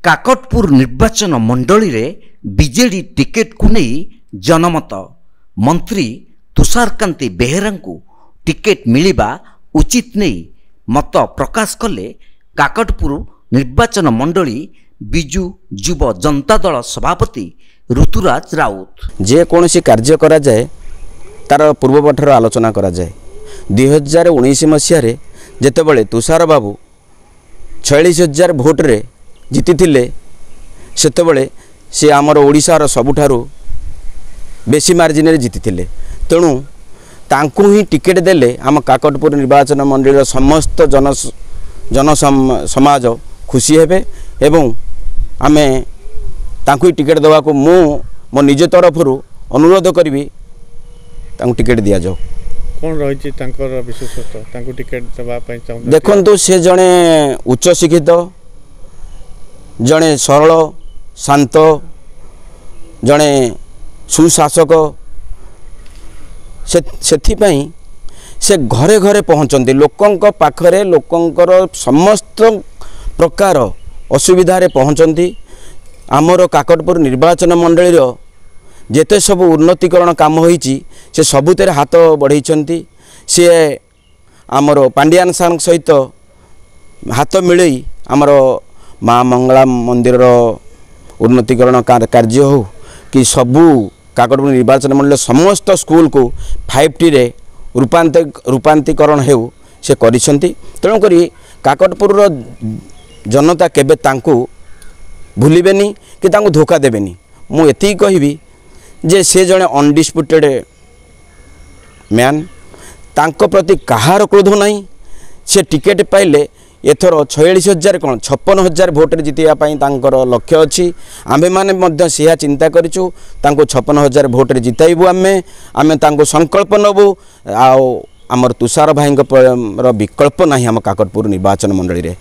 काकटपुर निर्वाचन मंडली रे बीजेडी टिकेट को नहीं जनमत मंत्री तुषारकांति बेहेरा को टिकेट मिलिबा उचित नहीं मत प्रकाश कले काकटपुर निर्वाचन मंडली बिजु युव जनता दल सभापति ऋतुराज राउत। जे कौन सी कार्य करा जाए तार पूर्वपठर आलोचना करा जाए। 2019 मसीह जेतेबेले तुषार बाबू 46,000 भोट रे जीति थिले सेतेबेले से आमर ओडिशार सबुठारु बेसी मार्जिन रे जीति थिले। तेणु तांकु ही टिकेट देले आम काकटपुर निर्वाचन मंडली समस्त जन समाज खुशी हेबे एवं आमे तांकु टिकेट देवा को मो निज तरफ अनुरोध करी टिकेट दि जाओ। कौन रही विशेषता टिकेट देवा देखु से जड़े उच्च शिक्षित जड़े सरल शांत जड़े सुशासक से घरे घरे पहुँचती लोकों पाखरे लोकंकर समस्त प्रकार असुविधा पहुँचती। आमर काकटपुर निर्वाचन मंडली जेते सब उन्नतीकरण काम होईची से सबुतेरे हाथ बढ़ई सी आमर पांडियान सार सहित हाथ मिलई आमर माँ मंगला मंदिर उन्नतीकरण कार्य हो कि सबू काकटपुर निर्वाचन मंडल समस्त स्कूल को 5T रे रूपांतरीकरण हो से करिसेंती। तेणुक काकटपुर जनता केबे तांकु भूलिबेनी कि तांकु धोखा देबेनी। मु एति कहबी जे से जड़े अनडिस्प्यूटेड मैन तांको प्रति कहार क्रोध नहीं। से टिकेट पाइले एथर 46,000 कौन 56,000 भोट जितवाई लक्ष्य अच्छी। आमे माने मध्य सिया चिंता करूँ 56,000 भोट जिताइबू आमे तांको संकल्प नबू आमर तुषार भाई विकल्प नहीं आम काकटपुर निर्वाचन मंडली रे।